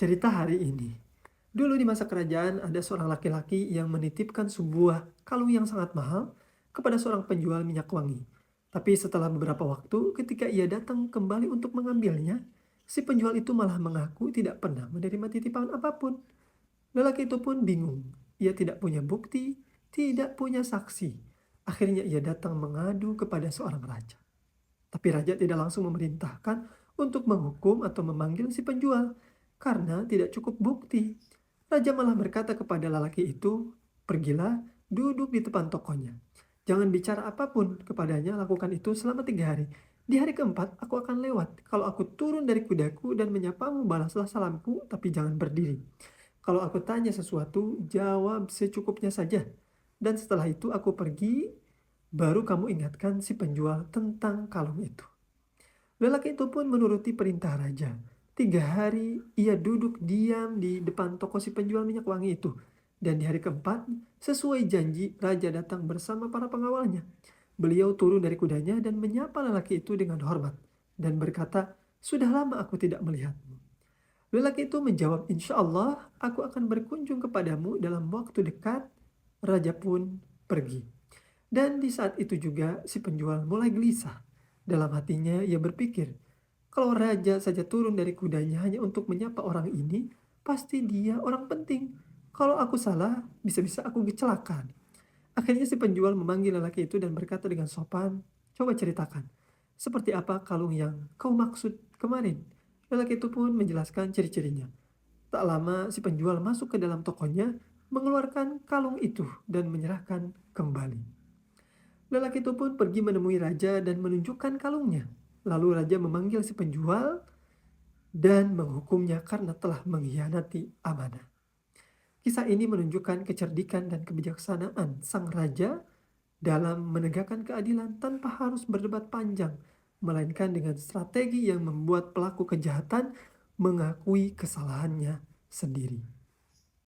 Cerita hari ini. Dulu di masa kerajaan ada seorang laki-laki yang menitipkan sebuah kalung yang sangat mahal kepada seorang penjual minyak wangi. Tapi setelah beberapa waktu ketika ia datang kembali untuk mengambilnya, si penjual itu malah mengaku tidak pernah menerima titipan apapun. Lelaki itu pun bingung. Ia tidak punya bukti, tidak punya saksi. Akhirnya ia datang mengadu kepada seorang raja. Tapi raja tidak langsung memerintahkan untuk menghukum atau memanggil si penjual karena tidak cukup bukti. Raja malah berkata kepada lelaki itu, "Pergilah, duduk di depan tokonya. Jangan bicara apapun kepadanya, lakukan itu selama 3 hari. Di hari keempat, aku akan lewat. Kalau aku turun dari kudaku dan menyapamu, balaslah salamku, tapi jangan berdiri. Kalau aku tanya sesuatu, jawab secukupnya saja. Dan setelah itu aku pergi, baru kamu ingatkan si penjual tentang kalung itu." Lelaki itu pun menuruti perintah raja. 3 hari ia duduk diam di depan toko si penjual minyak wangi itu. Dan di hari keempat, sesuai janji, raja datang bersama para pengawalnya. Beliau turun dari kudanya dan menyapa lelaki itu dengan hormat. Dan berkata, "Sudah lama aku tidak melihatmu." Lelaki itu menjawab, "Insya Allah aku akan berkunjung kepadamu dalam waktu dekat." Raja pun pergi. Dan di saat itu juga si penjual mulai gelisah. Dalam hatinya ia berpikir, kalau raja saja turun dari kudanya hanya untuk menyapa orang ini, pasti dia orang penting. Kalau aku salah, bisa-bisa aku kecelakaan. Akhirnya si penjual memanggil lelaki itu dan berkata dengan sopan, "Coba ceritakan, seperti apa kalung yang kau maksud kemarin?" Lelaki itu pun menjelaskan ciri-cirinya. Tak lama si penjual masuk ke dalam tokonya, mengeluarkan kalung itu dan menyerahkan kembali. Lelaki itu pun pergi menemui raja dan menunjukkan kalungnya. Lalu raja memanggil si penjual dan menghukumnya karena telah mengkhianati amanah. Kisah ini menunjukkan kecerdikan dan kebijaksanaan sang raja dalam menegakkan keadilan tanpa harus berdebat panjang, melainkan dengan strategi yang membuat pelaku kejahatan mengakui kesalahannya sendiri.